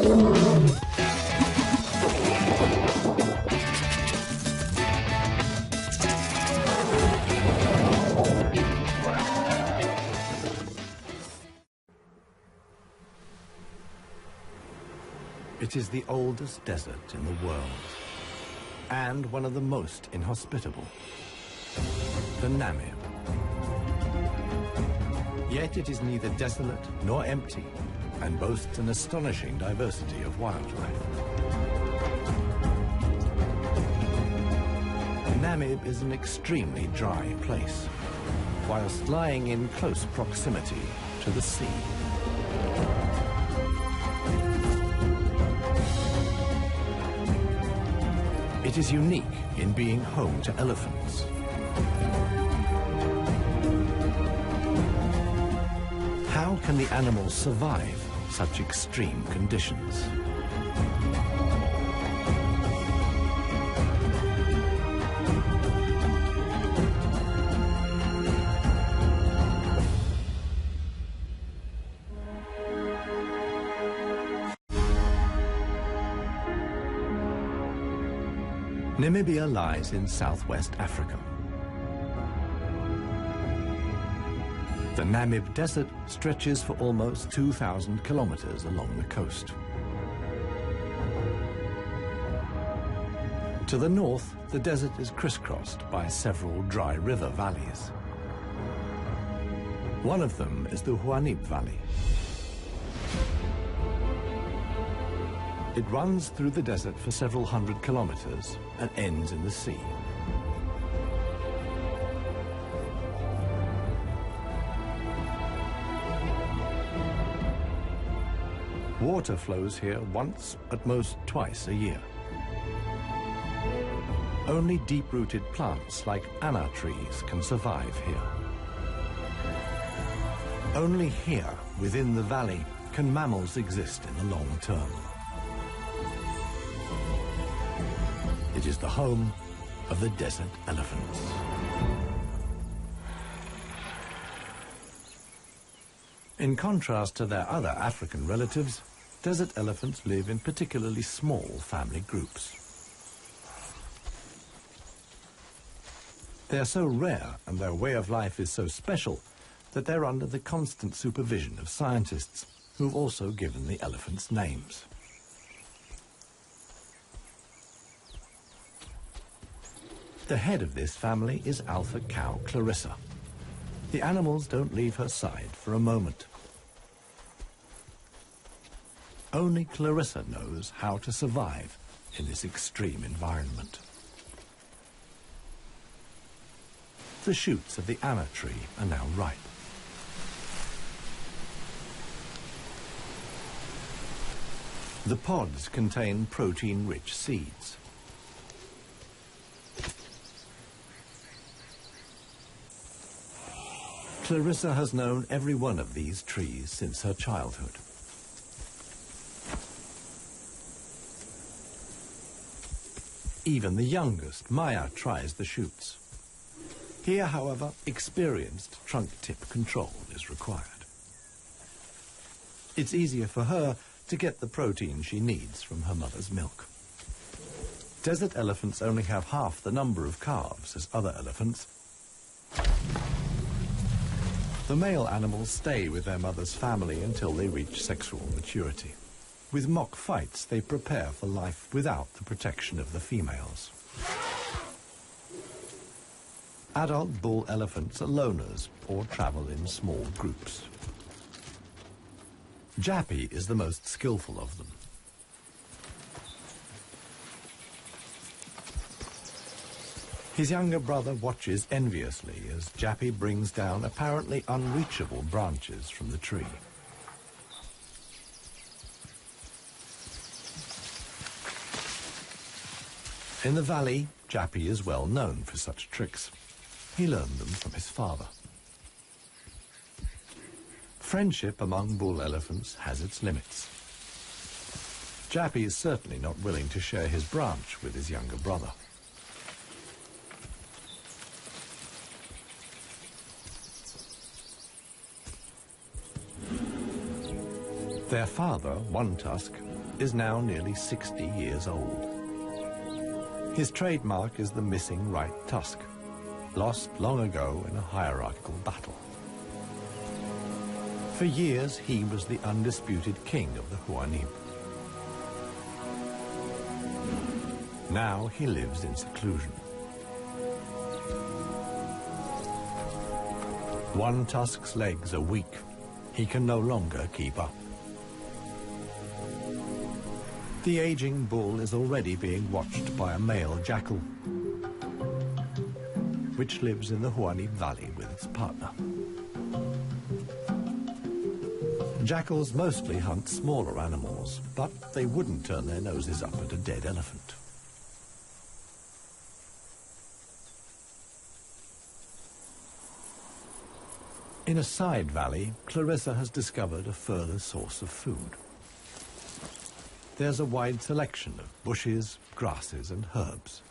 It is the oldest desert in the world, and one of the most inhospitable, the Namib. Yet it is neither desolate nor empty, and boasts an astonishing diversity of wildlife. Namib is an extremely dry place, whilst lying in close proximity to the sea. It is unique in being home to elephants. How can the animals survive such extreme conditions? Namibia lies in southwest Africa. The Namib Desert stretches for almost 2,000 kilometers along the coast. To the north, the desert is crisscrossed by several dry river valleys. One of them is the Huanib Valley. It runs through the desert for several hundred kilometers and ends in the sea. Water flows here once, at most twice a year. Only deep-rooted plants like anna trees can survive here. Only here, within the valley, can mammals exist in the long term. It is the home of the desert elephants. In contrast to their other African relatives, desert elephants live in particularly small family groups. They are so rare and their way of life is so special that they're under the constant supervision of scientists who've also given the elephants names. The head of this family is alpha cow Clarissa. The animals don't leave her side for a moment. Only Clarissa knows how to survive in this extreme environment. The shoots of the anna tree are now ripe. The pods contain protein-rich seeds. Clarissa has known every one of these trees since her childhood. Even the youngest, Maya, tries the shoots. Here, however, experienced trunk tip control is required. It's easier for her to get the protein she needs from her mother's milk. Desert elephants only have half the number of calves as other elephants. The male animals stay with their mother's family until they reach sexual maturity. With mock fights, they prepare for life without the protection of the females. Adult bull elephants are loners or travel in small groups. Jappy is the most skillful of them. His younger brother watches enviously as Jappy brings down apparently unreachable branches from the tree. In the valley, Jappy is well known for such tricks. He learned them from his father. Friendship among bull elephants has its limits. Jappy is certainly not willing to share his branch with his younger brother. Their father, One Tusk, is now nearly 60 years old. His trademark is the missing right tusk, lost long ago in a hierarchical battle. For years, he was the undisputed king of the Huanib. Now he lives in seclusion. One tusk's legs are weak. He can no longer keep up. The aging bull is already being watched by a male jackal, which lives in the Huanib Valley with its partner. Jackals mostly hunt smaller animals, but they wouldn't turn their noses up at a dead elephant. In a side valley, Clarissa has discovered a further source of food. There's a wide selection of bushes, grasses and herbs.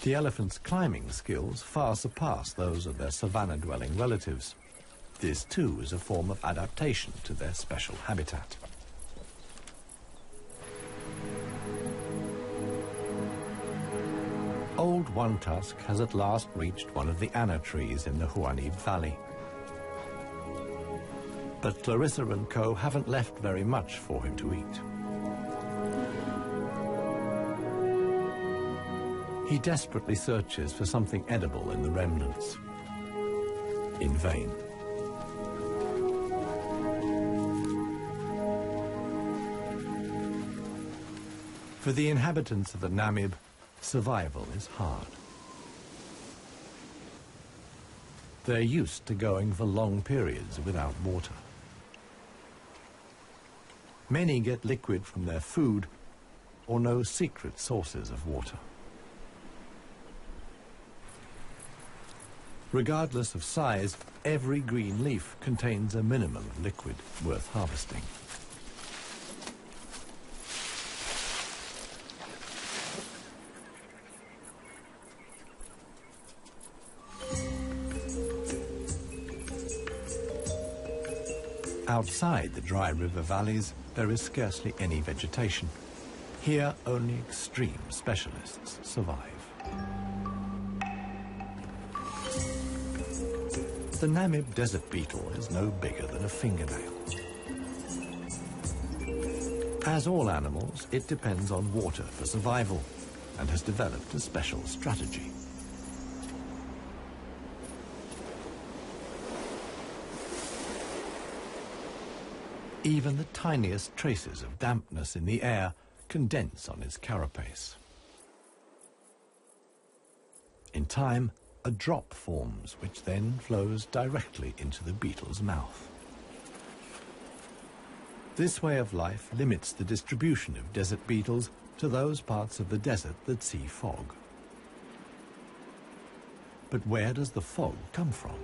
The elephant's climbing skills far surpass those of their savanna-dwelling relatives. This too is a form of adaptation to their special habitat. Old One Tusk has at last reached one of the anna trees in the Huanib Valley. But Clarissa and co haven't left very much for him to eat. He desperately searches for something edible in the remnants. In vain. For the inhabitants of the Namib, survival is hard. They're used to going for long periods without water. Many get liquid from their food or know secret sources of water. Regardless of size, every green leaf contains a minimum of liquid worth harvesting. Outside the dry river valleys, there is scarcely any vegetation. Here, only extreme specialists survive. The Namib desert beetle is no bigger than a fingernail. As all animals, it depends on water for survival and has developed a special strategy. Even the tiniest traces of dampness in the air condense on its carapace. In time, a drop forms, which then flows directly into the beetle's mouth. This way of life limits the distribution of desert beetles to those parts of the desert that see fog. But where does the fog come from?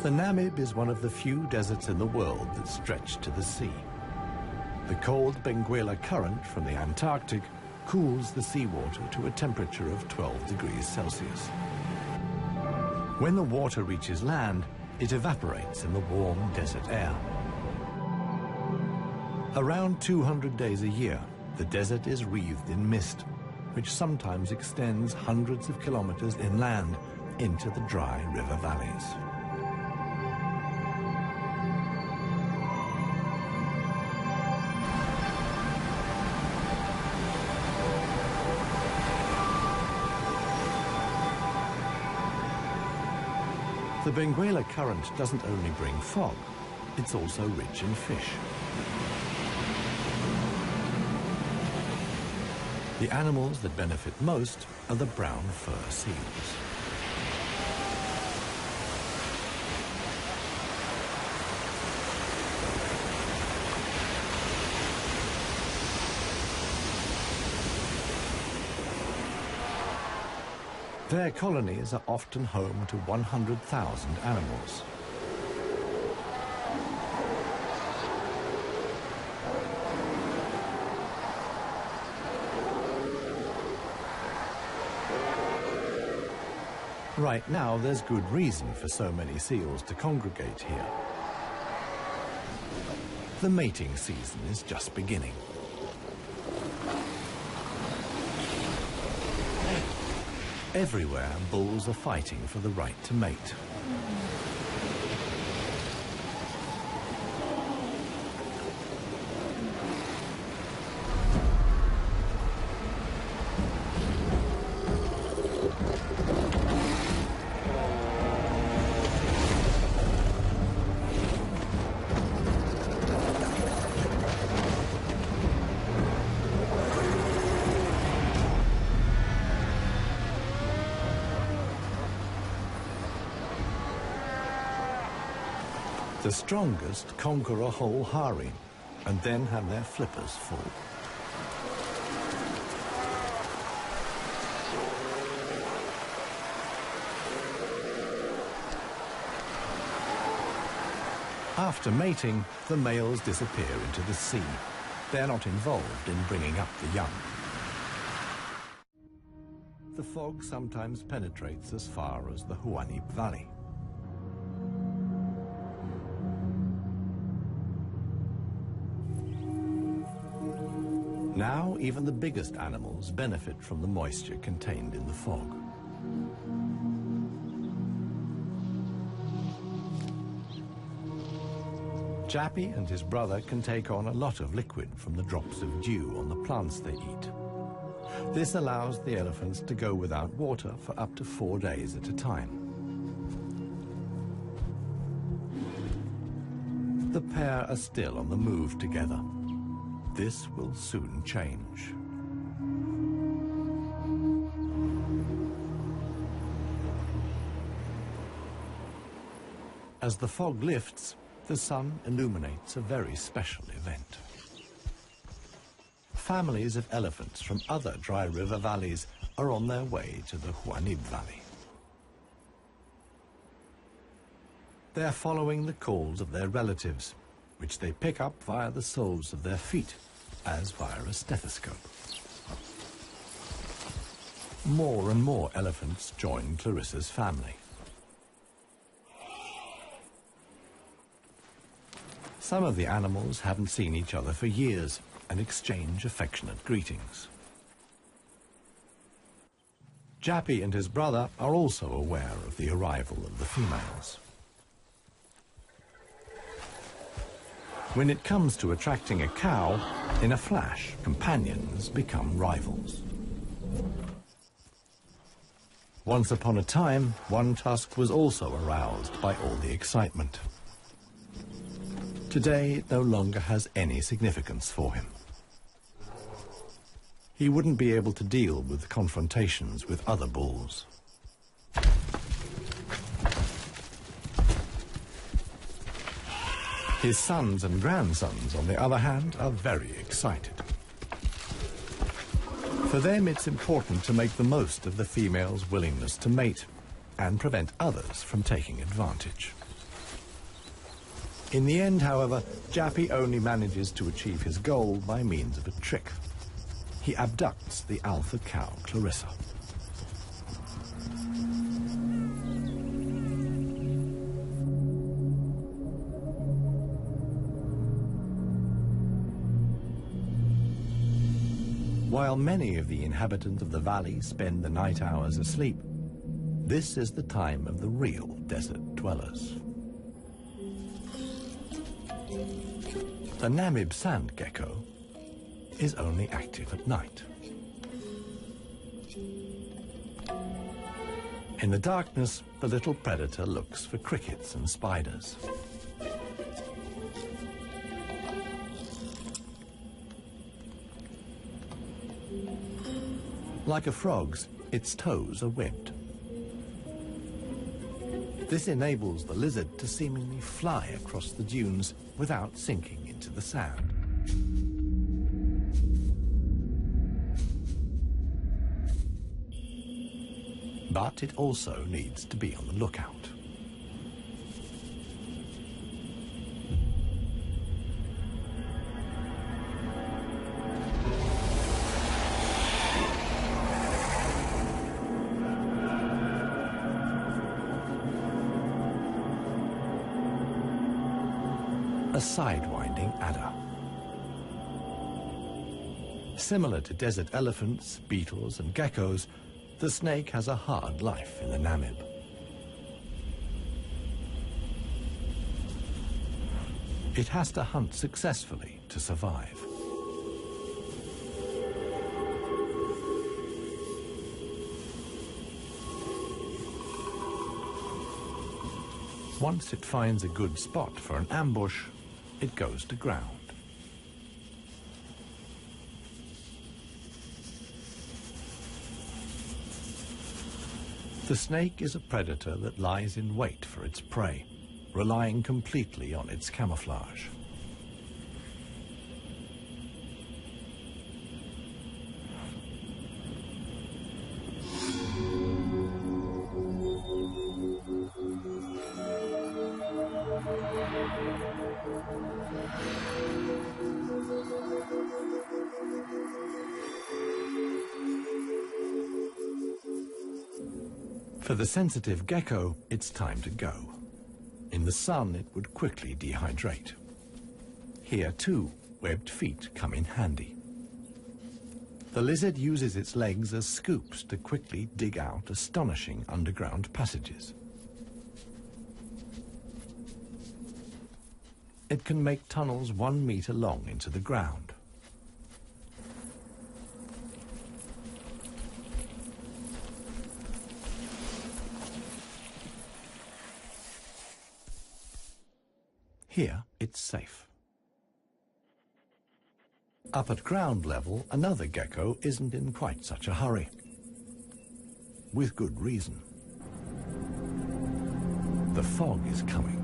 The Namib is one of the few deserts in the world that stretch to the sea. The cold Benguela current from the Antarctic cools the seawater to a temperature of 12 degrees Celsius. When the water reaches land, it evaporates in the warm desert air. Around 200 days a year, the desert is wreathed in mist, which sometimes extends hundreds of kilometers inland into the dry river valleys. The Benguela current doesn't only bring fog, it's also rich in fish. The animals that benefit most are the brown fur seals. Their colonies are often home to 100,000 animals. Right now, there's good reason for so many seals to congregate here. The mating season is just beginning. Everywhere, bulls are fighting for the right to mate. The strongest conquer a whole harem and then have their flippers full. After mating, the males disappear into the sea. They're not involved in bringing up the young. The fog sometimes penetrates as far as the Huanib Valley. Now, even the biggest animals benefit from the moisture contained in the fog. Jappy and his brother can take on a lot of liquid from the drops of dew on the plants they eat. This allows the elephants to go without water for up to 4 days at a time. The pair are still on the move together. This will soon change. As the fog lifts, the sun illuminates a very special event. Families of elephants from other dry river valleys are on their way to the Huanib Valley. They are following the calls of their relatives, which they pick up via the soles of their feet, as via a stethoscope. More and more elephants join Clarissa's family. Some of the animals haven't seen each other for years and exchange affectionate greetings. Jappy and his brother are also aware of the arrival of the females. When it comes to attracting a cow, in a flash, companions become rivals. Once upon a time, one tusk was also aroused by all the excitement. Today, it no longer has any significance for him. He wouldn't be able to deal with confrontations with other bulls. His sons and grandsons, on the other hand, are very excited. For them, it's important to make the most of the female's willingness to mate and prevent others from taking advantage. In the end, however, Jappy only manages to achieve his goal by means of a trick. He abducts the alpha cow, Clarissa. While many of the inhabitants of the valley spend the night hours asleep, this is the time of the real desert dwellers. The Namib sand gecko is only active at night. In the darkness, the little predator looks for crickets and spiders. Like a frog's, its toes are webbed. This enables the lizard to seemingly fly across the dunes without sinking into the sand. But it also needs to be on the lookout. a sidewinding adder. Similar to desert elephants, beetles and geckos, the snake has a hard life in the Namib. It has to hunt successfully to survive. Once it finds a good spot for an ambush, it goes to ground. The snake is a predator that lies in wait for its prey, relying completely on its camouflage. For the sensitive gecko, it's time to go. In the sun, it would quickly dehydrate. Here, too, webbed feet come in handy. The lizard uses its legs as scoops to quickly dig out astonishing underground passages. It can make tunnels 1 meter long into the ground. Here, it's safe. Up at ground level, another gecko isn't in quite such a hurry. With good reason. The fog is coming.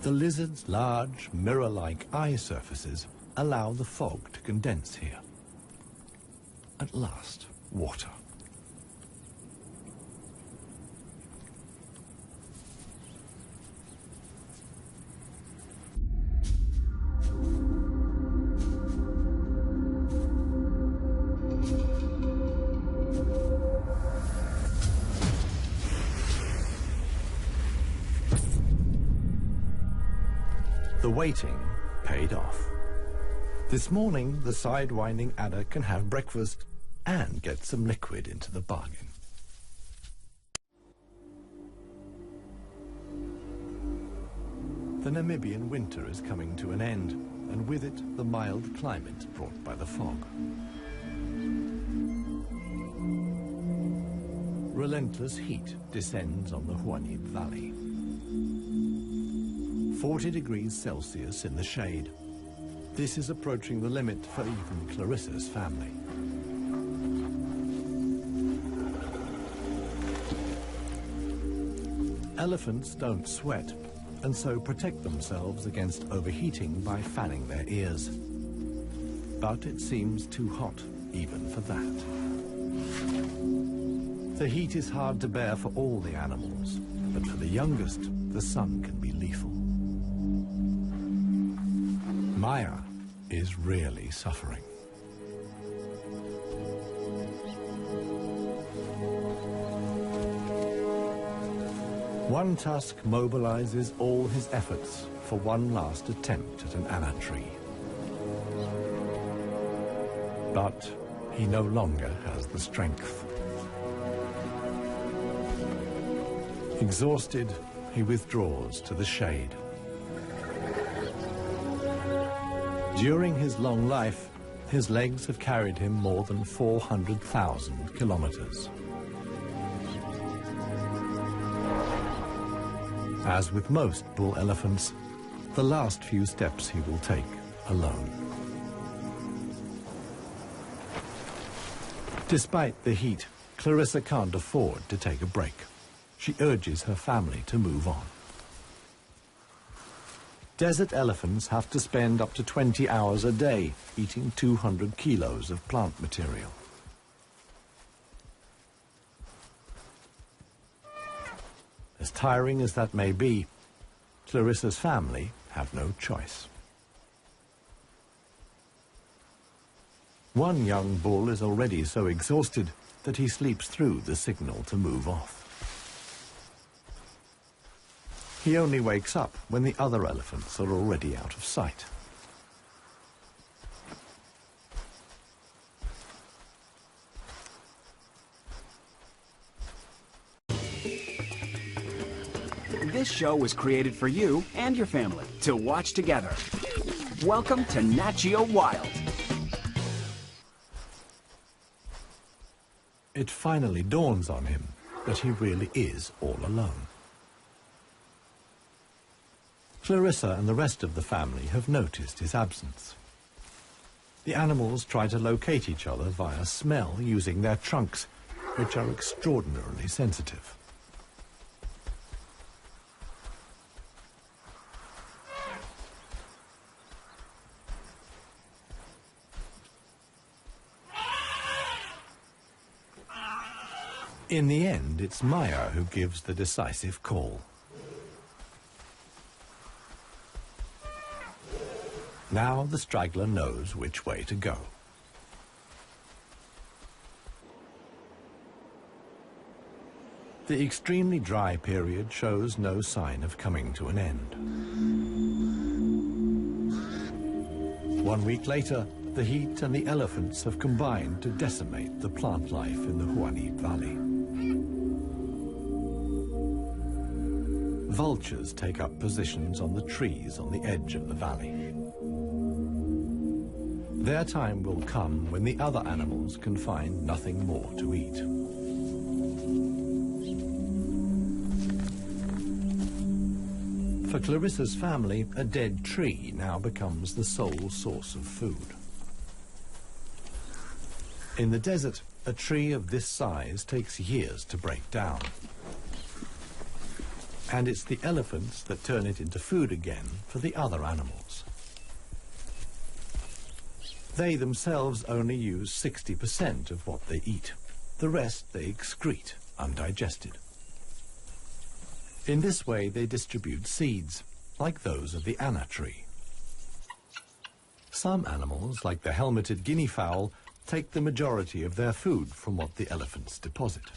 The lizard's large, mirror-like eye surfaces allow the fog to condense here. At last, water. The waiting paid off. This morning, the sidewinding adder can have breakfast and get some liquid into the bargain. The Namibian winter is coming to an end, and with it, the mild climate brought by the fog. Relentless heat descends on the Huanib Valley. 40 degrees Celsius in the shade. This is approaching the limit for even Clarissa's family. Elephants don't sweat, and so protect themselves against overheating by fanning their ears. But it seems too hot, even for that. The heat is hard to bear for all the animals, but for the youngest, the sun can be lethal. Maya is really suffering. One tusk mobilizes all his efforts for one last attempt at an anna tree. But he no longer has the strength. Exhausted, he withdraws to the shade. During his long life, his legs have carried him more than 400,000 kilometers. As with most bull elephants, the last few steps he will take alone. Despite the heat, Clarissa can't afford to take a break. She urges her family to move on. Desert elephants have to spend up to 20 hours a day eating 200 kilos of plant material. As tiring as that may be, Clarissa's family have no choice. One young bull is already so exhausted that he sleeps through the signal to move off. He only wakes up when the other elephants are already out of sight. This show was created for you and your family to watch together. Welcome to Nat Geo Wild. It finally dawns on him that he really is all alone. Clarissa and the rest of the family have noticed his absence. The animals try to locate each other via smell using their trunks, which are extraordinarily sensitive. In the end, it's Maya who gives the decisive call. Now the straggler knows which way to go. The extremely dry period shows no sign of coming to an end. 1 week later, the heat and the elephants have combined to decimate the plant life in the Huanib Valley. Vultures take up positions on the trees on the edge of the valley. Their time will come when the other animals can find nothing more to eat. For Clarissa's family, a dead tree now becomes the sole source of food. In the desert, a tree of this size takes years to break down. And it's the elephants that turn it into food again for the other animals. They themselves only use 60% of what they eat. The rest they excrete undigested. In this way they distribute seeds, like those of the anna tree. Some animals, like the helmeted guinea fowl, take the majority of their food from what the elephants deposit.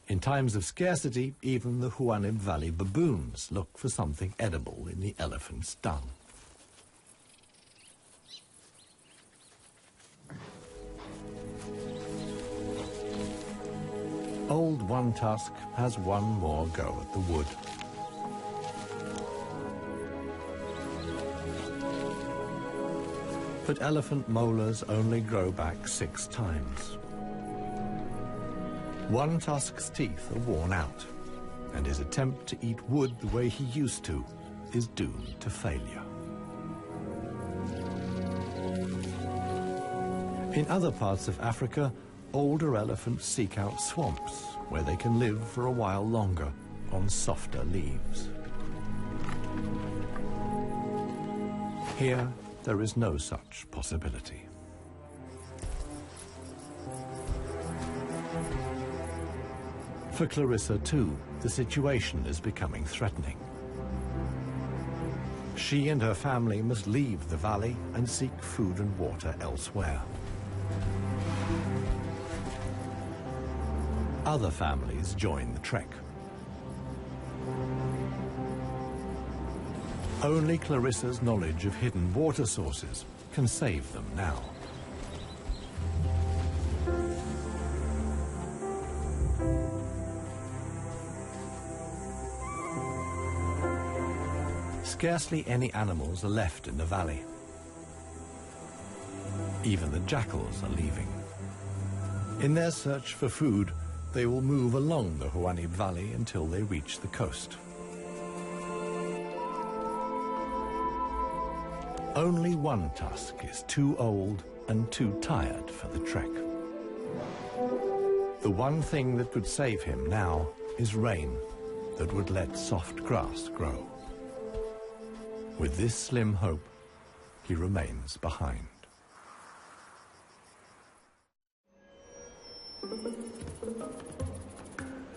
In times of scarcity, even the Huanib Valley baboons look for something edible in the elephant's dung. Old One Tusk has one more go at the wood. But elephant molars only grow back 6 times. One Tusk's teeth are worn out, and his attempt to eat wood the way he used to is doomed to failure. In other parts of Africa, older elephants seek out swamps where they can live for a while longer on softer leaves. Here, there is no such possibility. For Clarissa, too, the situation is becoming threatening. She and her family must leave the valley and seek food and water elsewhere. Other families join the trek. Only Clarissa's knowledge of hidden water sources can save them now. Scarcely any animals are left in the valley. Even the jackals are leaving. In their search for food, they will move along the Huanib Valley until they reach the coast. Only One Tusk is too old and too tired for the trek. The one thing that could save him now is rain that would let soft grass grow. With this slim hope, he remains behind.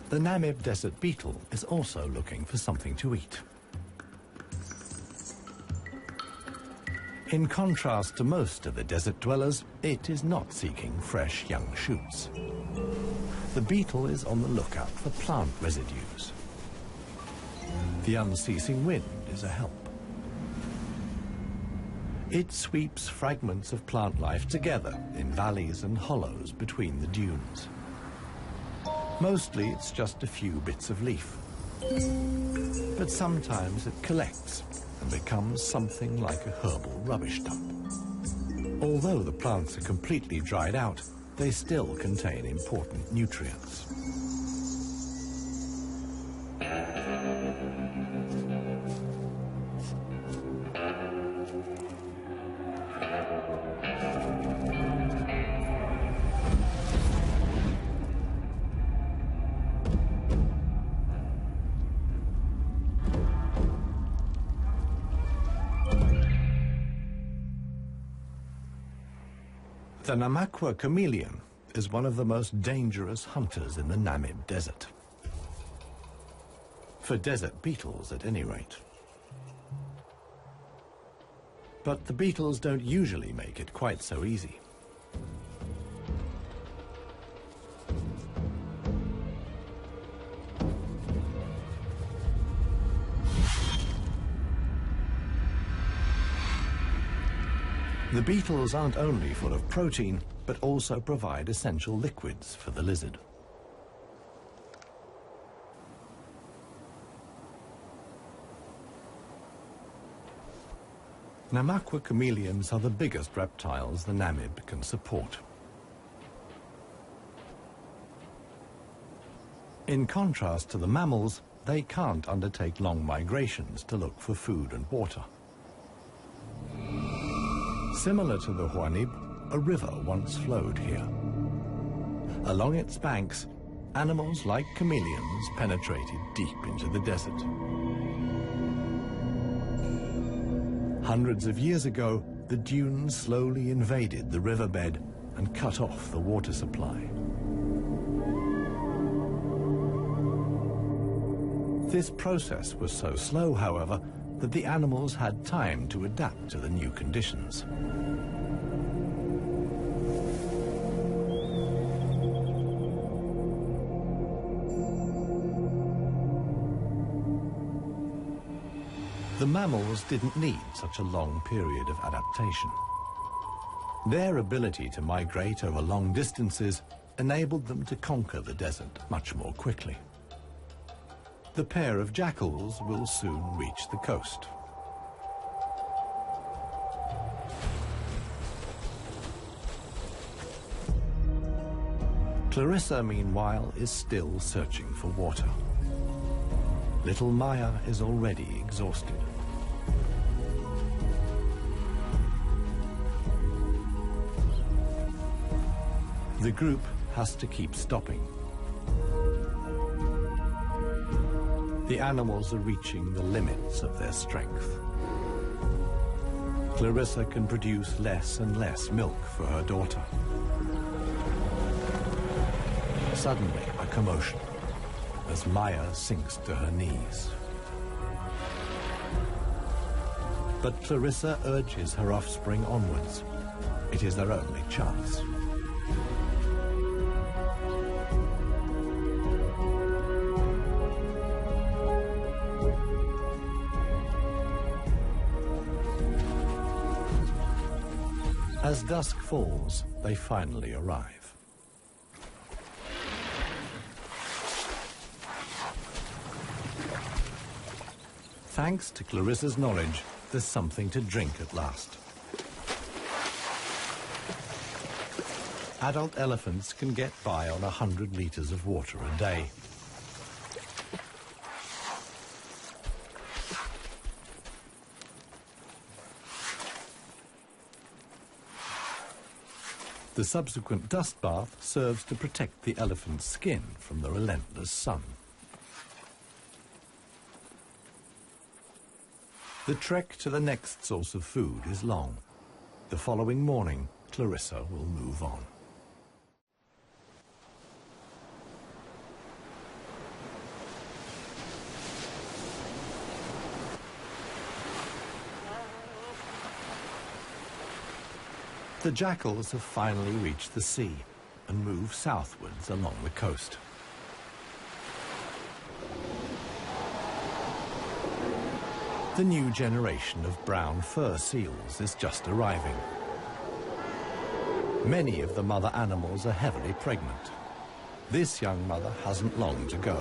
The Namib desert beetle is also looking for something to eat. In contrast to most of the desert dwellers, it is not seeking fresh young shoots. The beetle is on the lookout for plant residues. The unceasing wind is a help. It sweeps fragments of plant life together in valleys and hollows between the dunes. Mostly it's just a few bits of leaf. But sometimes it collects and becomes something like a herbal rubbish dump. Although the plants are completely dried out, they still contain important nutrients. The Namaqua chameleon is one of the most dangerous hunters in the Namib Desert. For desert beetles, at any rate. But the beetles don't usually make it quite so easy. The beetles aren't only full of protein, but also provide essential liquids for the lizard. Namaqua chameleons are the biggest reptiles the Namib can support. In contrast to the mammals, they can't undertake long migrations to look for food and water. Similar to the Huanib, a river once flowed here. Along its banks, animals like chameleons penetrated deep into the desert. Hundreds of years ago, the dunes slowly invaded the riverbed and cut off the water supply. This process was so slow, however, that the animals had time to adapt to the new conditions. The mammals didn't need such a long period of adaptation. Their ability to migrate over long distances enabled them to conquer the desert much more quickly. The pair of jackals will soon reach the coast. Clarissa, meanwhile, is still searching for water. Little Maya is already exhausted. The group has to keep stopping. The animals are reaching the limits of their strength. Clarissa can produce less and less milk for her daughter. Suddenly, a commotion as Maya sinks to her knees. But Clarissa urges her offspring onwards. It is their only chance. As dusk falls, they finally arrive. Thanks to Clarissa's knowledge, there's something to drink at last. Adult elephants can get by on 100 liters of water a day. The subsequent dust bath serves to protect the elephant's skin from the relentless sun. The trek to the next source of food is long. The following morning, Clarissa will move on. The jackals have finally reached the sea and move southwards along the coast. The new generation of brown fur seals is just arriving. Many of the mother animals are heavily pregnant. This young mother hasn't long to go.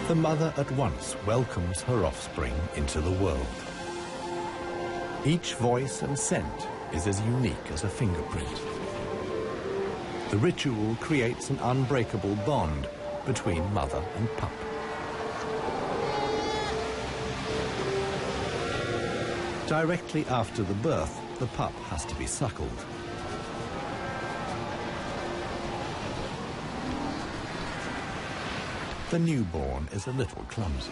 The mother at once welcomes her offspring into the world. Each voice and scent is as unique as a fingerprint. The ritual creates an unbreakable bond between mother and pup. Directly after the birth, the pup has to be suckled. The newborn is a little clumsy.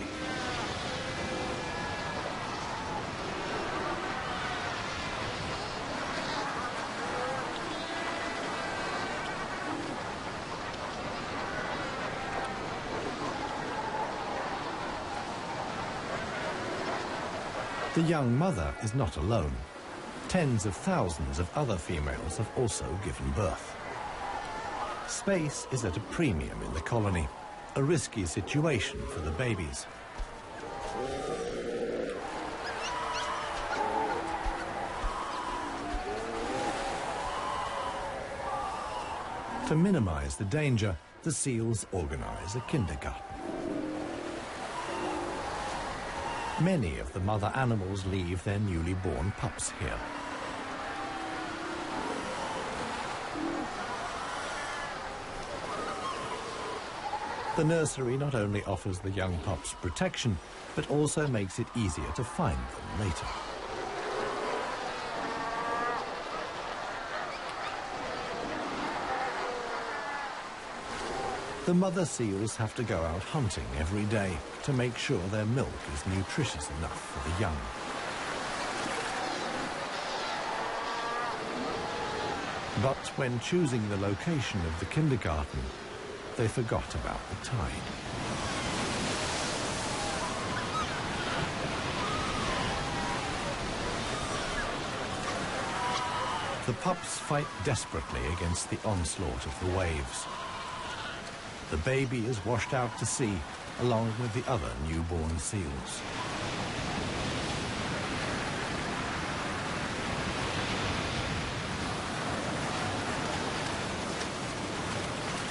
The young mother is not alone. Tens of thousands of other females have also given birth. Space is at a premium in the colony. A risky situation for the babies. To minimize the danger, the seals organize a kindergarten. Many of the mother animals leave their newly born pups here. The nursery not only offers the young pups protection, but also makes it easier to find them later. The mother seals have to go out hunting every day to make sure their milk is nutritious enough for the young. But when choosing the location of the kindergarten, they forgot about the tide. The pups fight desperately against the onslaught of the waves. The baby is washed out to sea along with the other newborn seals.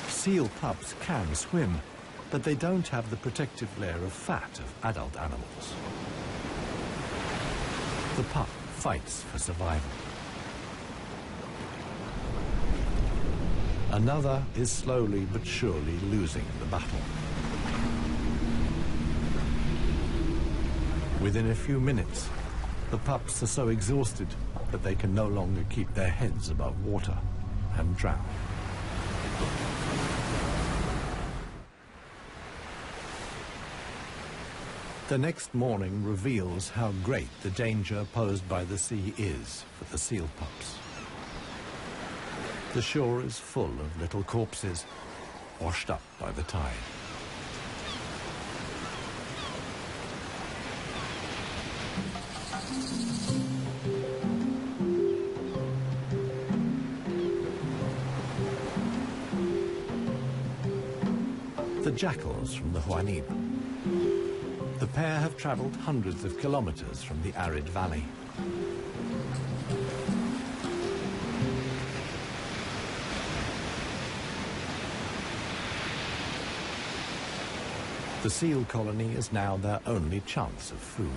Seal pups can swim, but they don't have the protective layer of fat of adult animals. The pup fights for survival. Another is slowly but surely losing the battle. Within a few minutes, the pups are so exhausted that they can no longer keep their heads above water and drown. The next morning reveals how great the danger posed by the sea is for the seal pups. The shore is full of little corpses, washed up by the tide. The jackals from the Huanib. The pair have traveled hundreds of kilometers from the arid valley. The seal colony is now their only chance of food.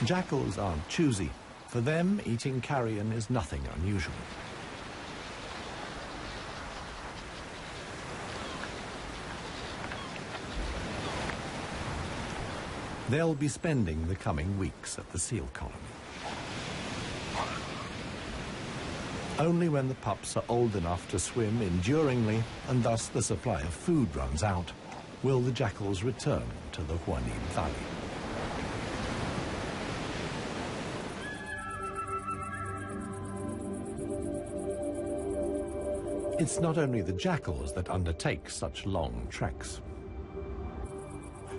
Jackals aren't choosy. For them, eating carrion is nothing unusual. They'll be spending the coming weeks at the seal colony. Only when the pups are old enough to swim enduringly, and thus the supply of food runs out, will the jackals return to the Huanim Valley. It's not only the jackals that undertake such long treks.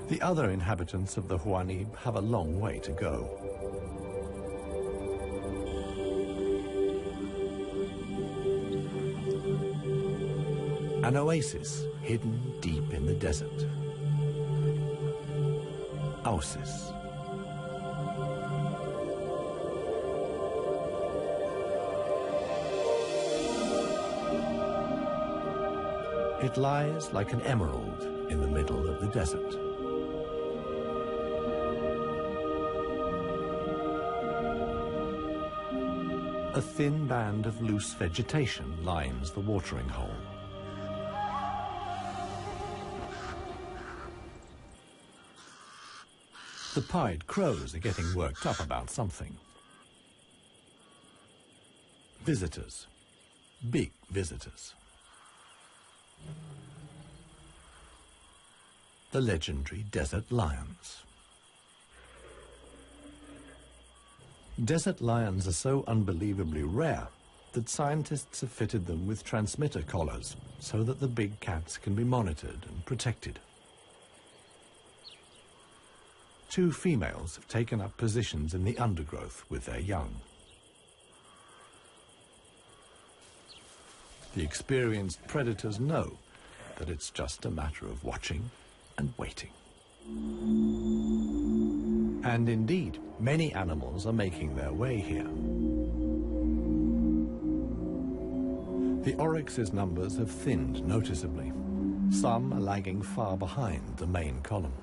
The other inhabitants of the Huanim have a long way to go. An oasis hidden deep in the desert. Oasis. It lies like an emerald in the middle of the desert. A thin band of loose vegetation lines the watering hole. The pied crows are getting worked up about something. Visitors. Big visitors. The legendary desert lions. Desert lions are so unbelievably rare that scientists have fitted them with transmitter collars so that the big cats can be monitored and protected. 2 females have taken up positions in the undergrowth with their young. The experienced predators know that it's just a matter of watching and waiting. And indeed, many animals are making their way here. The oryx's numbers have thinned noticeably. Some are lagging far behind the main column.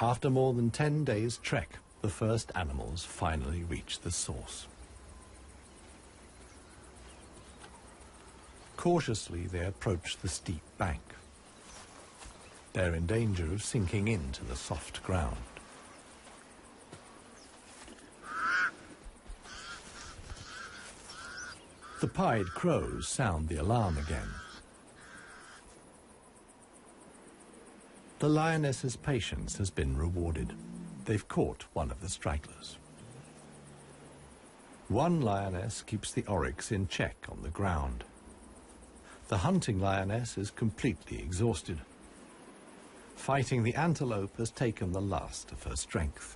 After more than 10 days' trek, the first animals finally reach the source. Cautiously, they approach the steep bank. They're in danger of sinking into the soft ground. The pied crows sound the alarm again. The lioness's patience has been rewarded. They've caught one of the stragglers. One lioness keeps the oryx in check on the ground. The hunting lioness is completely exhausted. Fighting the antelope has taken the last of her strength.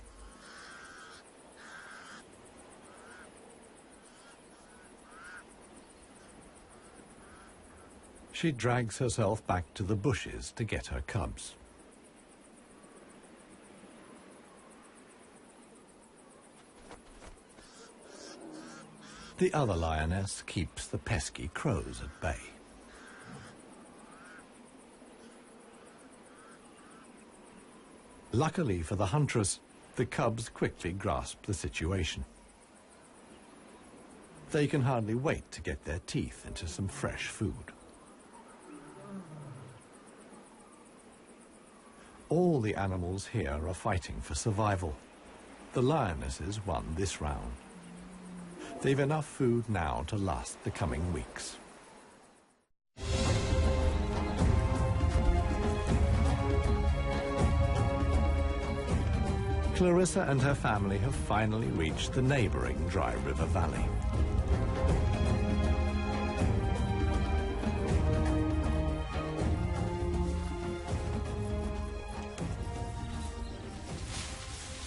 She drags herself back to the bushes to get her cubs. The other lioness keeps the pesky crows at bay. Luckily for the huntress, the cubs quickly grasp the situation. They can hardly wait to get their teeth into some fresh food. All the animals here are fighting for survival. The lionesses won this round. They've enough food now to last the coming weeks. Clarissa and her family have finally reached the neighboring Dry River Valley.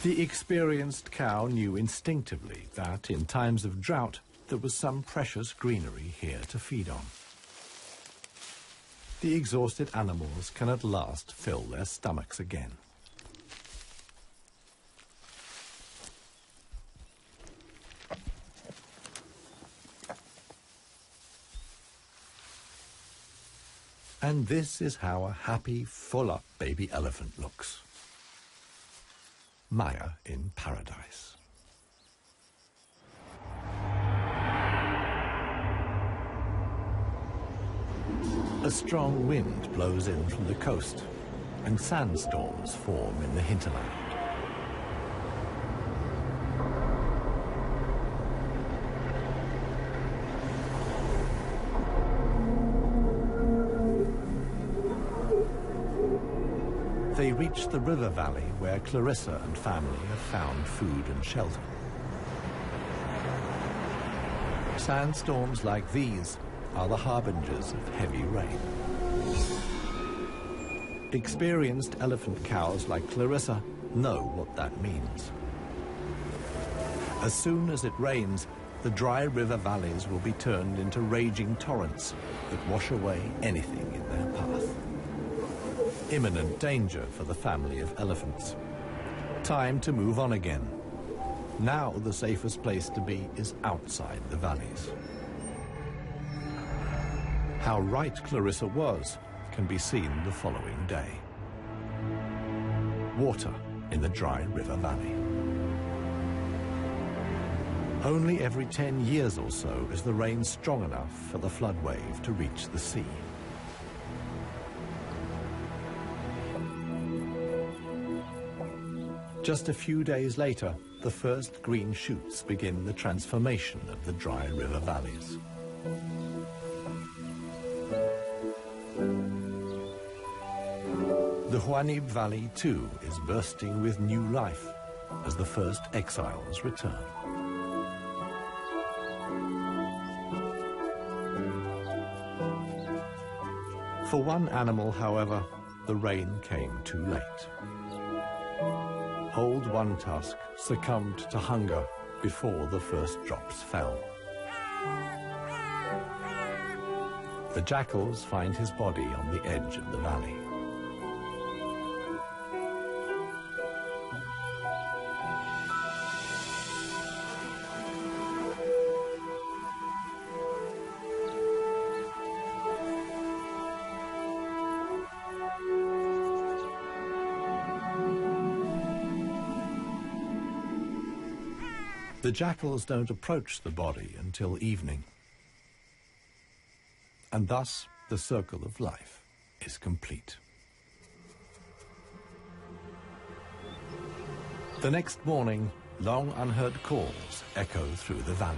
The experienced cow knew instinctively that in times of drought there was some precious greenery here to feed on. The exhausted animals can at last fill their stomachs again. And this is how a happy, full-up baby elephant looks. Maya in paradise. A strong wind blows in from the coast, and sandstorms form in the hinterland. They reach the river valley where Clarissa and family have found food and shelter. Sandstorms like these are the harbingers of heavy rain. Experienced elephant cows like Clarissa know what that means. As soon as it rains, the dry river valleys will be turned into raging torrents that wash away anything in their path. Imminent danger for the family of elephants. Time to move on again. Now the safest place to be is outside the valleys. How right Clarissa was can be seen the following day. Water in the dry river valley. Only every 10 years or so is the rain strong enough for the flood wave to reach the sea. Just a few days later, the first green shoots begin the transformation of the dry river valleys. The Huanib Valley, too, is bursting with new life as the first exiles return. For one animal, however, the rain came too late. Old One Tusk succumbed to hunger before the first drops fell. The jackals find his body on the edge of the valley. The jackals don't approach the body until evening. And thus, the circle of life is complete. The next morning, long unheard calls echo through the valley.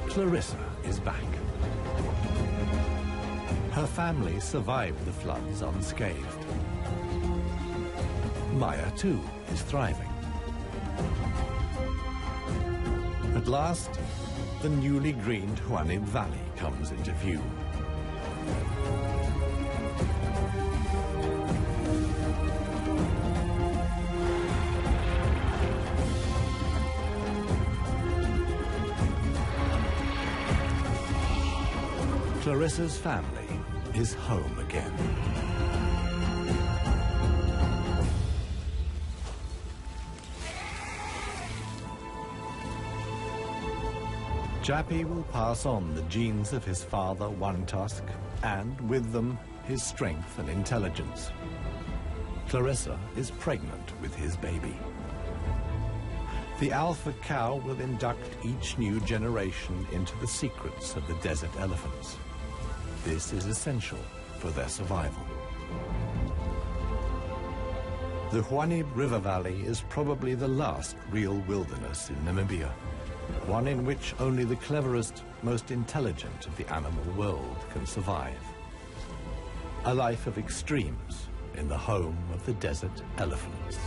Clarissa is back. Her family survived the floods unscathed. Maya, too, is thriving. At last, the newly greened Huanib Valley comes into view. Clarissa's family is home again. Jappy will pass on the genes of his father, One Tusk, and with them, his strength and intelligence. Clarissa is pregnant with his baby. The alpha cow will induct each new generation into the secrets of the desert elephants. This is essential for their survival. The Huanib River Valley is probably the last real wilderness in Namibia, one in which only the cleverest, most intelligent of the animal world can survive. A life of extremes in the home of the desert elephants.